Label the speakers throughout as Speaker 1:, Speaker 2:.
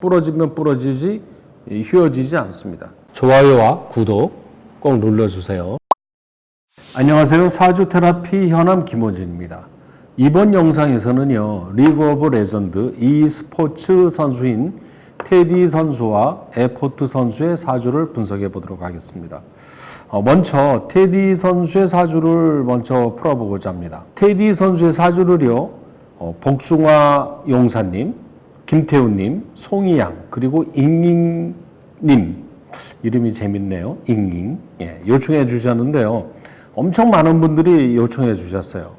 Speaker 1: 부러지면 부러지지 휘어지지 않습니다. 좋아요와 구독 꼭 눌러주세요. 안녕하세요. 사주 테라피 현암 김호진입니다. 이번 영상에서는요, 리그 오브 레전드 e스포츠 선수인 테디 선수와 에포트 선수의 사주를 분석해 보도록 하겠습니다. 먼저 테디 선수의 사주를 먼저 풀어보고자 합니다. 테디 선수의 사주를요, 복숭아 용사님, 김태훈님, 송이양, 그리고 잉잉님, 이름이 재밌네요. 잉잉. 예, 요청해 주셨는데요. 엄청 많은 분들이 요청해 주셨어요.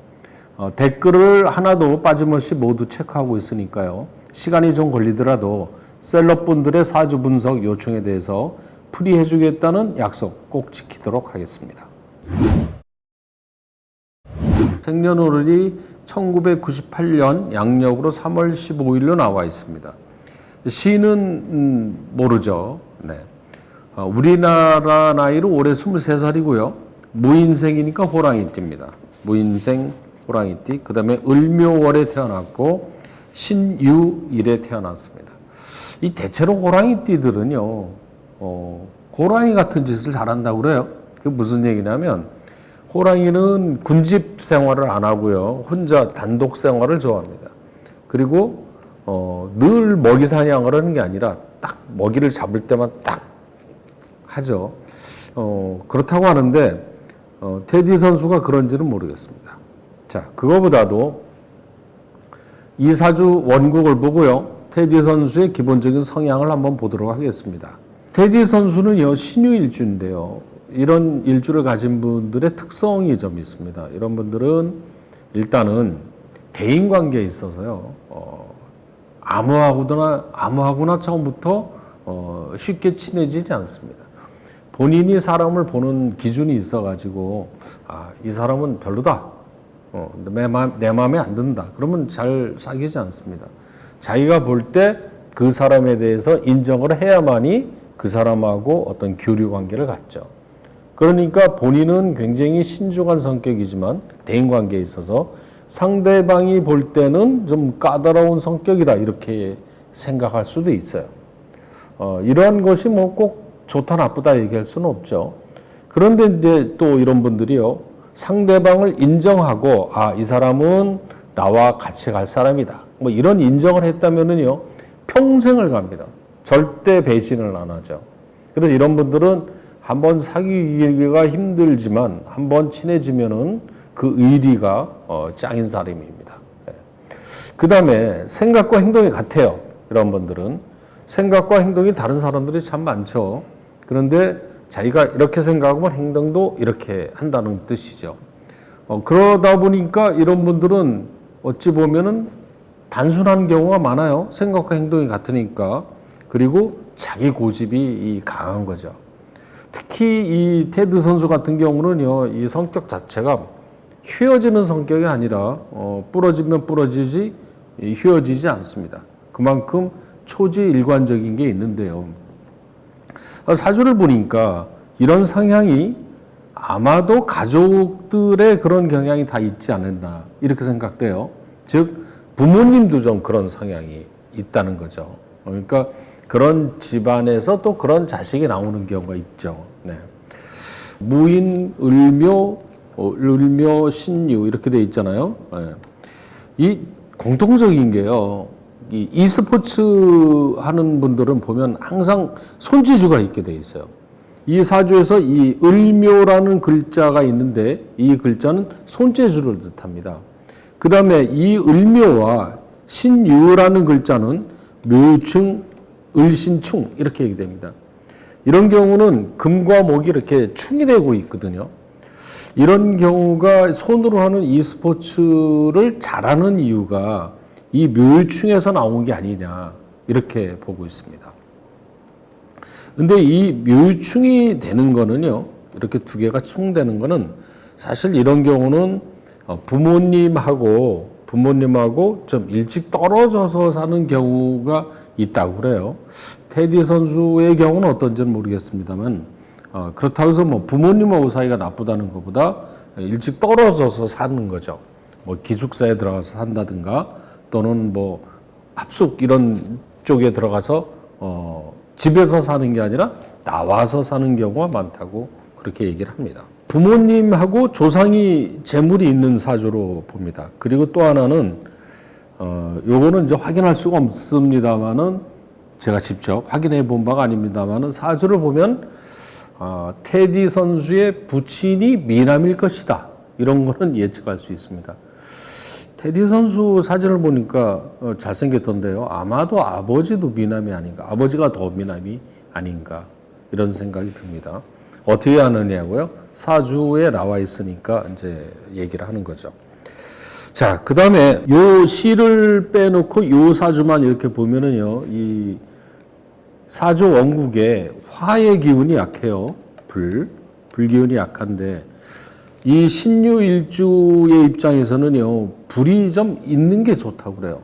Speaker 1: 댓글을 하나도 빠짐없이 모두 체크하고 있으니까요. 시간이 좀 걸리더라도 셀럽분들의 사주 분석 요청에 대해서 풀이해 주겠다는 약속 꼭 지키도록 하겠습니다. 생년월일이 1998년 양력으로 3월 15일로 나와 있습니다. 시는 모르죠. 네. 우리나라 나이로 올해 23살이고요. 무인생이니까 호랑이띠입니다. 무인생 호랑이띠. 그 다음에 을묘월에 태어났고 신유일에 태어났습니다. 이 대체로 호랑이띠들은요, 호랑이 같은 짓을 잘한다고 그래요. 그게 무슨 얘기냐면 호랑이는 군집 생활을 안 하고요. 혼자 단독 생활을 좋아합니다. 그리고 늘 먹이 사냥을 하는 게 아니라 딱 먹이를 잡을 때만 딱 하죠. 그렇다고 하는데 테디 선수가 그런지는 모르겠습니다. 자, 그거보다도 이 사주 원곡을 보고요. 테디 선수의 기본적인 성향을 한번 보도록 하겠습니다. 테디 선수는요, 신유일주인데요. 이런 일주를 가진 분들의 특성이 좀 있습니다. 이런 분들은 일단은 대인관계에 있어서요, 아무하고나 처음부터 쉽게 친해지지 않습니다. 본인이 사람을 보는 기준이 있어가지고, 이 사람은 별로다. 내 마음에 안 든다. 그러면 잘 사귀지 않습니다. 자기가 볼 때 그 사람에 대해서 인정을 해야만이 그 사람하고 어떤 교류 관계를 갖죠. 그러니까 본인은 굉장히 신중한 성격이지만 대인관계에 있어서 상대방이 볼 때는 좀 까다로운 성격이다 이렇게 생각할 수도 있어요. 이러한 것이 뭐 꼭 좋다 나쁘다 얘기할 수는 없죠. 그런데 이제 또 이런 분들이요, 상대방을 인정하고 이 사람은 나와 같이 갈 사람이다. 뭐 이런 인정을 했다면은요, 평생을 갑니다. 절대 배신을 안 하죠. 그래서 이런 분들은 한번 사귀기가 힘들지만 한번 친해지면은 그 의리가 짱인 사람입니다. 그 다음에 생각과 행동이 같아요. 이런 분들은 생각과 행동이 다른 사람들이 참 많죠. 그런데 자기가 이렇게 생각하면 행동도 이렇게 한다는 뜻이죠. 그러다 보니까 이런 분들은 어찌 보면은 단순한 경우가 많아요. 생각과 행동이 같으니까. 그리고 자기 고집이 강한 거죠. 특히 이 테드 선수 같은 경우는요, 이 성격 자체가 휘어지는 성격이 아니라 부러지면 부러지지 휘어지지 않습니다. 그만큼 초지일관적인 게 있는데요. 사주를 보니까 이런 성향이 아마도 가족들의 그런 경향이 다 있지 않았나 이렇게 생각돼요. 즉 부모님도 좀 그런 성향이 있다는 거죠. 그러니까 그런 집안에서 또 그런 자식이 나오는 경우가 있죠. 네. 무인, 을묘, 신유 이렇게 돼 있잖아요. 네. 이 공통적인 게요. 이 e스포츠 하는 분들은 보면 항상 손재주가 있게 돼 있어요. 이 사주에서 이 을묘라는 글자가 있는데 이 글자는 손재주를 뜻합니다. 그 다음에 이 을묘와 신유라는 글자는 묘충, 을신충 이렇게 얘기됩니다. 이런 경우는 금과 목이 이렇게 충이 되고 있거든요. 이런 경우가 손으로 하는 e스포츠를 잘하는 이유가 이 묘충에서 나온 게 아니냐 이렇게 보고 있습니다. 근데 이 묘충이 되는 거는요, 이렇게 두 개가 충되는 거는 사실 이런 경우는 부모님하고 좀 일찍 떨어져서 사는 경우가 있다고 그래요. 테디 선수의 경우는 어떤지는 모르겠습니다만, 그렇다고 해서 뭐 부모님하고 사이가 나쁘다는 것보다 일찍 떨어져서 사는 거죠. 뭐 기숙사에 들어가서 산다든가 또는 뭐 합숙 이런 쪽에 들어가서 집에서 사는 게 아니라 나와서 사는 경우가 많다고 그렇게 얘기를 합니다. 부모님하고 조상이 재물이 있는 사주로 봅니다. 그리고 또 하나는 요거는 이제 확인할 수가 없습니다만은 제가 직접 확인해 본 바가 아닙니다만은 사주를 보면 테디 선수의 부친이 미남일 것이다. 이런 거는 예측할 수 있습니다. 테디 선수 사진을 보니까 잘생겼던데요. 아마도 아버지도 미남이 아닌가. 아버지가 더 미남이 아닌가. 이런 생각이 듭니다. 어떻게 하느냐고요? 사주에 나와 있으니까 이제 얘기를 하는 거죠. 자, 그 다음에 요 시를 빼놓고 요 사주만 이렇게 보면은요, 이 사주 원국에 화의 기운이 약해요. 불기운이 약한데, 이 신유일주의 입장에서는요, 불이 좀 있는 게 좋다고 그래요.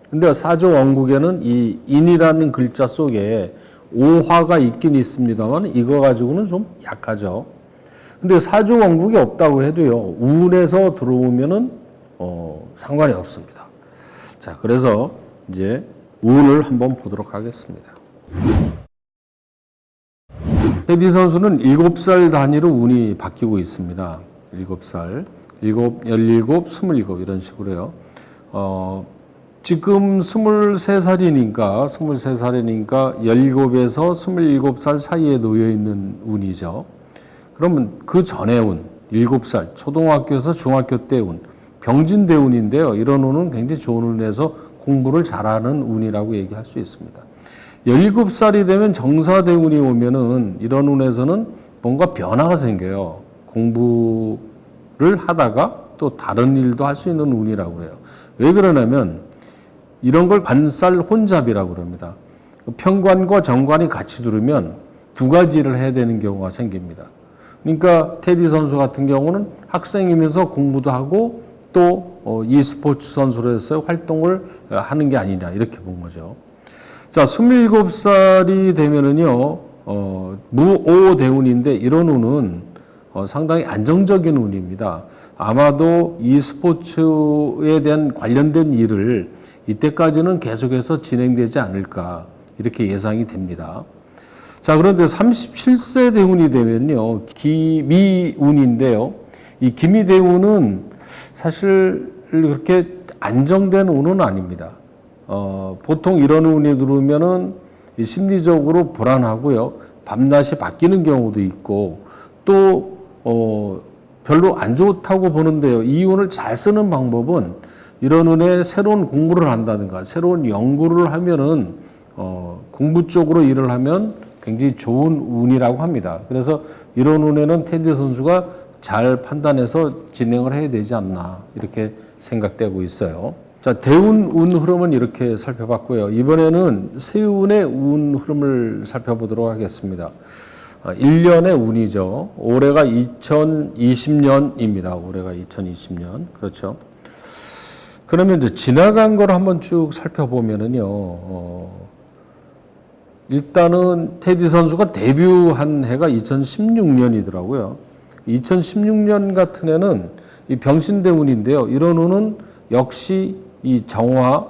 Speaker 1: 근데 사주 원국에는 이 인이라는 글자 속에 오화가 있긴 있습니다만, 이거 가지고는 좀 약하죠. 근데 사주 원국이 없다고 해도요, 운에서 들어오면은, 상관이 없습니다. 자, 그래서 이제 운을 한번 보도록 하겠습니다. 테디 선수는 7살 단위로 운이 바뀌고 있습니다. 7살, 17, 27, 이런 식으로요. 지금 23살이니까 17에서 27살 사이에 놓여 있는 운이죠. 그러면 그 전의 운, 7살, 초등학교에서 중학교 때 운, 병진대 운인데요. 이런 운은 굉장히 좋은 운에서 공부를 잘하는 운이라고 얘기할 수 있습니다. 17살이 되면 정사대운이 오면은 이런 운에서는 뭔가 변화가 생겨요. 공부를 하다가 또 다른 일도 할 수 있는 운이라고 해요. 왜 그러냐면 이런 걸 관살 혼잡이라고 그럽니다. 편관과 정관이 같이 들으면 두 가지를 해야 되는 경우가 생깁니다. 그러니까 테디 선수 같은 경우는 학생이면서 공부도 하고 또 e스포츠 선수로서 활동을 하는 게 아니냐 이렇게 본 거죠. 자, 27살이 되면은요, 무오대운인데 이런 운은 상당히 안정적인 운입니다. 아마도 e스포츠에 대한 관련된 일을 이때까지는 계속해서 진행되지 않을까 이렇게 예상이 됩니다. 자, 그런데 37세 대운이 되면요, 기미운인데요. 이 기미대운은 사실 그렇게 안정된 운은 아닙니다. 보통 이런 운이 들어오면은 심리적으로 불안하고요. 밤낮이 바뀌는 경우도 있고 또 별로 안 좋다고 보는데요. 이 운을 잘 쓰는 방법은 이런 운에 새로운 공부를 한다든가 새로운 연구를 하면은 공부 쪽으로 일을 하면 굉장히 좋은 운이라고 합니다. 그래서 이런 운에는 테디 선수가 잘 판단해서 진행을 해야 되지 않나 이렇게 생각되고 있어요. 자, 대운 운 흐름은 이렇게 살펴봤고요. 이번에는 세운의 운 흐름을 살펴보도록 하겠습니다. 1년의 운이죠. 올해가 2020년입니다. 올해가 2020년. 그렇죠. 그러면 이제 지나간 걸 한번 쭉 살펴보면은요. 일단은 테디 선수가 데뷔한 해가 2016년이더라고요. 2016년 같은 해는 이 병신대운인데요. 이런 운은 역시 이 정화,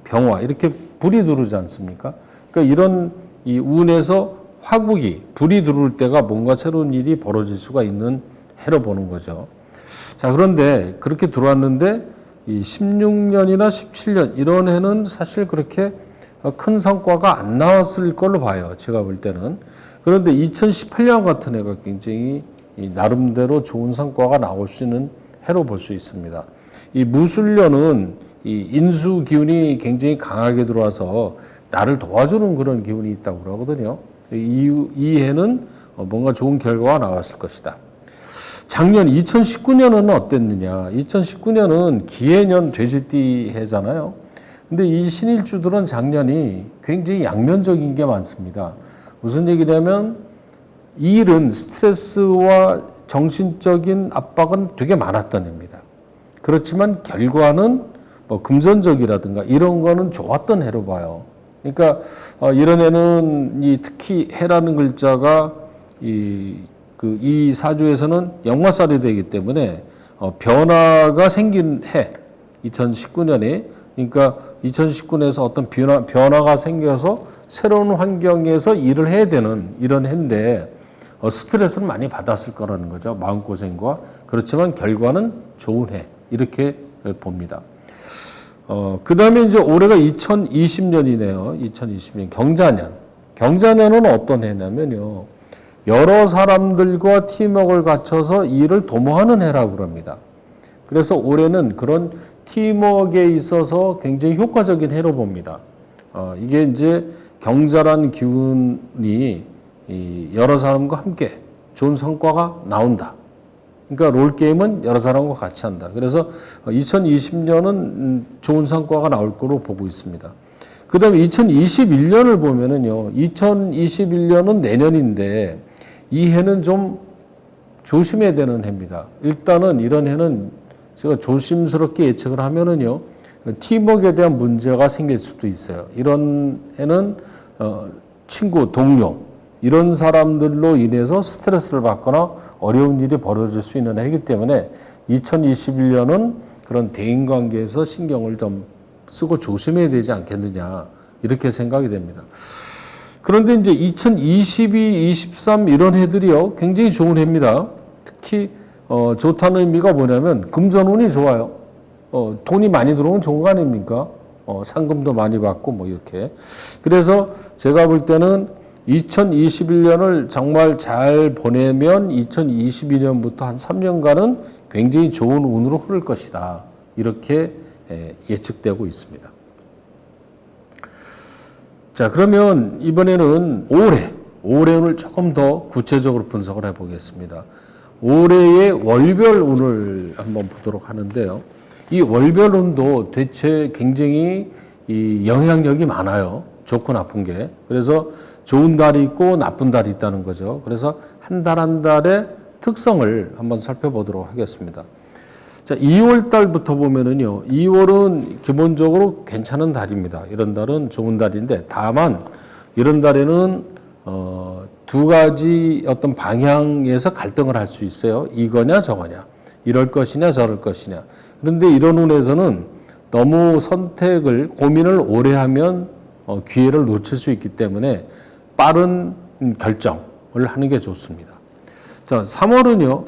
Speaker 1: 병화 이렇게 불이 들어오지 않습니까? 그러니까 이런 이 운에서 화국이 불이 들어올 때가 뭔가 새로운 일이 벌어질 수가 있는 해로 보는 거죠. 자, 그런데 그렇게 들어왔는데 이 16년이나 17년 이런 해는 사실 그렇게 큰 성과가 안 나왔을 걸로 봐요. 제가 볼 때는. 그런데 2018년 같은 해가 굉장히 나름대로 좋은 성과가 나올 수 있는 해로 볼 수 있습니다. 이 무술년은 이 인수 기운이 굉장히 강하게 들어와서 나를 도와주는 그런 기운이 있다고 그러거든요. 이 해는 뭔가 좋은 결과가 나왔을 것이다. 작년 2019년은 어땠느냐? 2019년은 기해년 돼지띠 해잖아요. 근데 이 신일주들은 작년이 굉장히 양면적인 게 많습니다. 무슨 얘기냐면 일은 스트레스와 정신적인 압박은 되게 많았던 해입니다. 그렇지만 결과는 뭐 금전적이라든가 이런 거는 좋았던 해로 봐요. 그러니까 이런 해는 특히 해라는 글자가 이 사주에서는 역마살이 되기 때문에 변화가 생긴 해 2019년에 그러니까 2019년에서 어떤 변화가 생겨서 새로운 환경에서 일을 해야 되는 이런 해인데 스트레스를 많이 받았을 거라는 거죠. 마음고생과. 그렇지만 결과는 좋은 해. 이렇게 봅니다. 그 다음에 이제 올해가 2020년이네요. 2020년 경자년. 경자년은 어떤 해냐면요. 여러 사람들과 팀워크를 갖춰서 일을 도모하는 해라고 합니다. 그래서 올해는 그런 팀워크에 있어서 굉장히 효과적인 해로 봅니다. 이게 이제 경자라는 기운이 여러 사람과 함께 좋은 성과가 나온다. 그러니까 롤게임은 여러 사람과 같이 한다. 그래서 2020년은 좋은 성과가 나올 거로 보고 있습니다. 그 다음에 2021년을 보면은요, 2021년은 내년인데 이 해는 좀 조심해야 되는 해입니다. 일단은 이런 해는 제가 조심스럽게 예측을 하면은요, 팀워크에 대한 문제가 생길 수도 있어요. 이런 해는 친구, 동료, 이런 사람들로 인해서 스트레스를 받거나 어려운 일이 벌어질 수 있는 해이기 때문에 2021년은 그런 대인관계에서 신경을 좀 쓰고 조심해야 되지 않겠느냐 이렇게 생각이 됩니다. 그런데 이제 2022, 23 이런 해들이요 굉장히 좋은 해입니다. 특히 좋다는 의미가 뭐냐면 금전운이 좋아요. 돈이 많이 들어오면 좋은 거 아닙니까? 상금도 많이 받고 뭐 이렇게. 그래서 제가 볼 때는 2021년을 정말 잘 보내면 2022년부터 한 3년간은 굉장히 좋은 운으로 흐를 것이다. 이렇게 예측되고 있습니다. 자, 그러면 이번에는 올해운을 조금 더 구체적으로 분석을 해보겠습니다. 올해의 월별 운을 한번 보도록 하는데요. 이 월별 운도 대체 굉장히 이 영향력이 많아요. 좋고 나쁜 게. 그래서 좋은 달이 있고 나쁜 달이 있다는 거죠. 그래서 한 달 한 달의 특성을 한번 살펴보도록 하겠습니다. 자, 2월 달부터 보면은요, 2월은 기본적으로 괜찮은 달입니다. 이런 달은 좋은 달인데, 다만 이런 달에는 두 가지 어떤 방향에서 갈등을 할 수 있어요. 이거냐 저거냐, 이럴 것이냐 저럴 것이냐. 그런데 이런 운에서는 너무 고민을 오래 하면 기회를 놓칠 수 있기 때문에 빠른 결정을 하는 게 좋습니다. 자, 3월은요,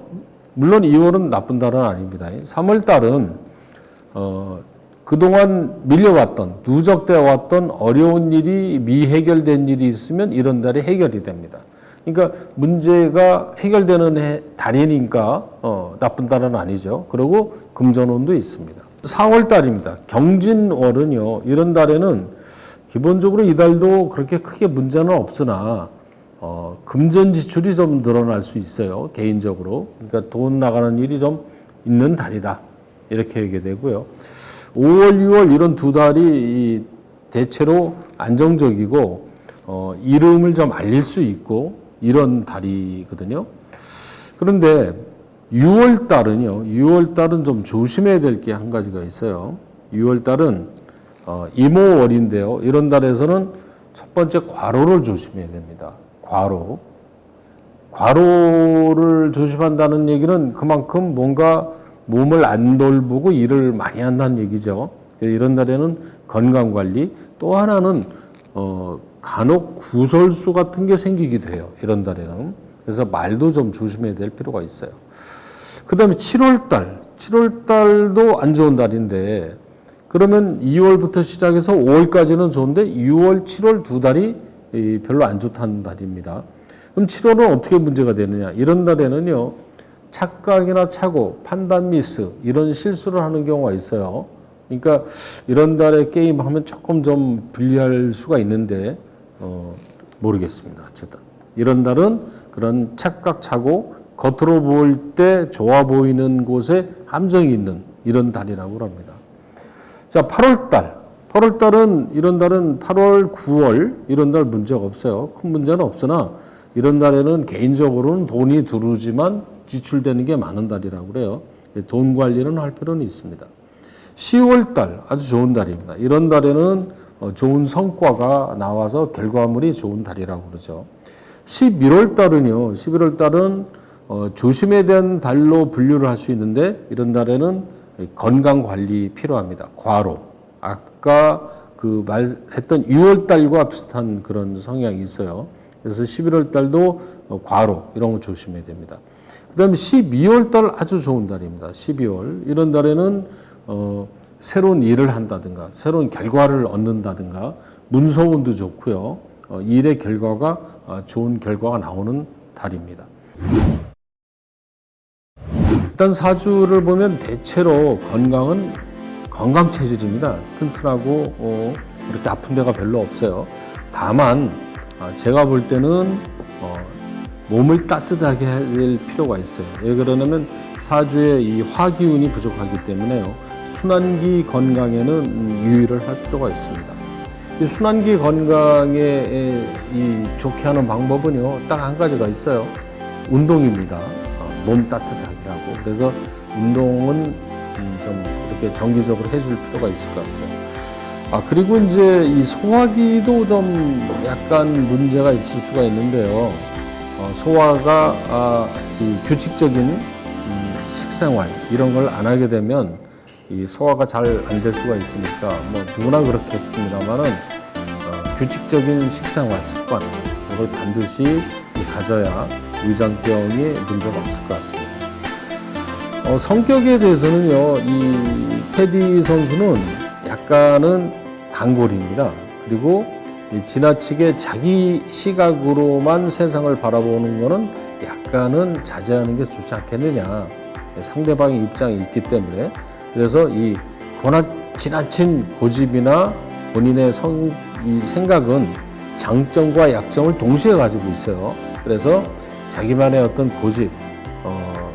Speaker 1: 물론 2월은 나쁜 달은 아닙니다. 3월 달은 그동안 밀려왔던, 누적되어 왔던 어려운 일이 미해결된 일이 있으면 이런 달에 해결이 됩니다. 그러니까 문제가 해결되는 달이니까 나쁜 달은 아니죠. 그리고 금전운도 있습니다. 4월 달입니다. 경진월은요, 이런 달에는 기본적으로 이 달도 그렇게 크게 문제는 없으나 금전 지출이 좀 늘어날 수 있어요. 개인적으로. 그러니까 돈 나가는 일이 좀 있는 달이다. 이렇게 얘기되고요. 5월, 6월 이런 두 달이 대체로 안정적이고 이름을 좀 알릴 수 있고 이런 달이거든요. 그런데 6월 달은 좀 조심해야 될 게 한 가지가 있어요. 6월 달은 이모월인데요. 이런 달에서는 첫 번째 과로를 조심해야 됩니다. 과로를 조심한다는 얘기는 그만큼 뭔가 몸을 안 돌보고 일을 많이 한다는 얘기죠. 이런 달에는 건강관리, 또 하나는 간혹 구설수 같은 게 생기기도 해요. 이런 달에는. 그래서 말도 좀 조심해야 될 필요가 있어요. 그 다음에 7월달도 안 좋은 달인데, 그러면 2월부터 시작해서 5월까지는 좋은데 6월, 7월 두 달이 별로 안 좋다는 달입니다. 그럼 7월은 어떻게 문제가 되느냐? 이런 달에는요, 착각이나 착오, 판단 미스 이런 실수를 하는 경우가 있어요. 그러니까 이런 달에 게임하면 조금 좀 불리할 수가 있는데 모르겠습니다. 어쨌든 이런 달은 그런 착각, 착오, 겉으로 볼 때 좋아 보이는 곳에 함정이 있는 이런 달이라고 합니다. 자, 8월달은 이런 달은 8월, 9월 이런 달 문제가 없어요. 큰 문제는 없으나 이런 달에는 개인적으로는 돈이 들어오지만 지출되는 게 많은 달이라고 그래요. 돈 관리는 할 필요는 있습니다. 10월달 아주 좋은 달입니다. 이런 달에는 좋은 성과가 나와서 결과물이 좋은 달이라고 그러죠. 11월달은 조심에 대한 달로 분류를 할 수 있는데 이런 달에는 건강 관리 필요합니다. 과로, 아까 그 말했던 6월 달과 비슷한 그런 성향이 있어요. 그래서 11월 달도 과로 이런 거 조심해야 됩니다. 그다음에 12월 달 아주 좋은 달입니다. 12월 이런 달에는 새로운 일을 한다든가 새로운 결과를 얻는다든가 문서운도 좋고요. 일의 결과가 좋은 결과가 나오는 달입니다. 일단 사주를 보면 대체로 건강은 건강 체질입니다. 튼튼하고 그렇게 아픈 데가 별로 없어요. 다만 제가 볼 때는 몸을 따뜻하게 할 필요가 있어요. 왜 그러냐면 사주에 이 화기운이 부족하기 때문에요. 순환기 건강에는 유의를 할 필요가 있습니다. 이 순환기 건강에 좋게 하는 방법은요, 딱 한 가지가 있어요. 운동입니다. 몸 따뜻하게 하고. 그래서 운동은 좀 이렇게 정기적으로 해줄 필요가 있을 것 같아요. 그리고 이제 이 소화기도 좀 약간 문제가 있을 수가 있는데요. 소화가 규칙적인 식생활 이런 걸 안 하게 되면 이 소화가 잘 안 될 수가 있으니까 뭐 누구나 그렇겠습니다만은 규칙적인 식생활 습관 이걸 반드시 가져야 위장병이 문제가 없을 것 같습니다. 성격에 대해서는요, 이 테디 선수는 약간은 단골입니다. 그리고 지나치게 자기 시각으로만 세상을 바라보는 거는 약간은 자제하는 게 좋지 않겠느냐. 상대방의 입장이 있기 때문에. 그래서 이 지나친 고집이나 본인의 이 생각은 장점과 약점을 동시에 가지고 있어요. 그래서 자기만의 어떤 고집,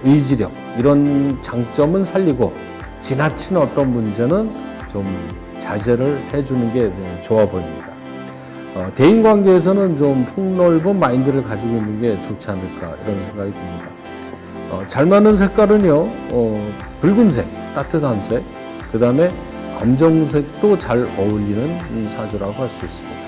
Speaker 1: 의지력 이런 장점은 살리고 지나친 어떤 문제는 좀 자제를 해주는 게 좋아 보입니다. 대인관계에서는 좀 폭넓은 마인드를 가지고 있는 게 좋지 않을까 이런 생각이 듭니다. 잘 맞는 색깔은요, 붉은색, 따뜻한 색, 그 다음에 검정색도 잘 어울리는 사주라고 할 수 있습니다.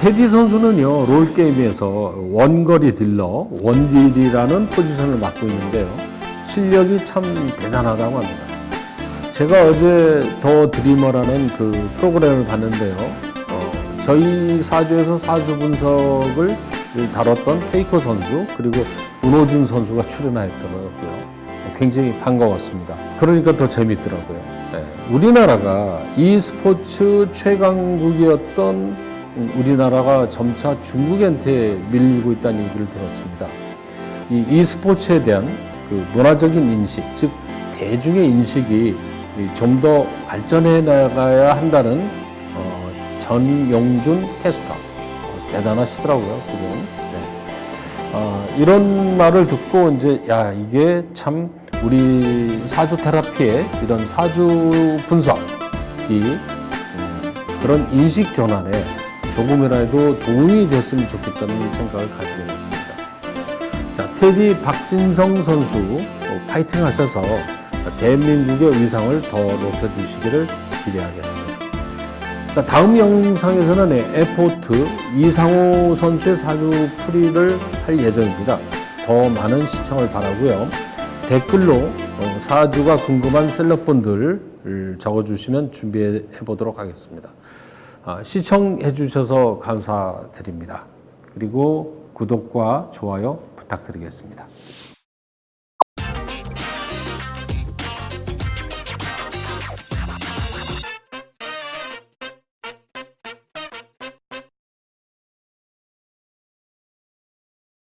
Speaker 1: 테디 선수는요, 롤게임에서 원거리 딜러, 원딜이라는 포지션을 맡고 있는데요. 실력이 참 대단하다고 합니다. 제가 어제 더 드리머라는 그 프로그램을 봤는데요. 저희 사주에서 사주 분석을 다뤘던 페이커 선수, 그리고 문호준 선수가 출연하였더라고요. 굉장히 반가웠습니다. 그러니까 더 재밌더라고요. 네. 우리나라가 e스포츠 최강국이었던 우리나라가 점차 중국한테 밀리고 있다는 얘기를 들었습니다. 이 e스포츠에 대한 그 문화적인 인식, 즉 대중의 인식이 좀 더 발전해 나가야 한다는 전용준 캐스터 대단하시더라고요, 그분. 네. 이런 말을 듣고 이제 이게 참 우리 사주 테라피의 이런 사주 분석이 그런 인식 전환에 조금이라도 도움이 됐으면 좋겠다는 생각을 가지고 있습니다. 자, 테디 박진성 선수 파이팅 하셔서 대한민국의 위상을 더 높여주시기를 기대하겠습니다. 자, 다음 영상에서는 에포트 이상호 선수의 사주 풀이를 할 예정입니다. 더 많은 시청을 바라고요. 댓글로 사주가 궁금한 셀럽분들 적어주시면 준비해 보도록 하겠습니다. 시청해 주셔서 감사드립니다. 그리고 구독과 좋아요 부탁드리겠습니다.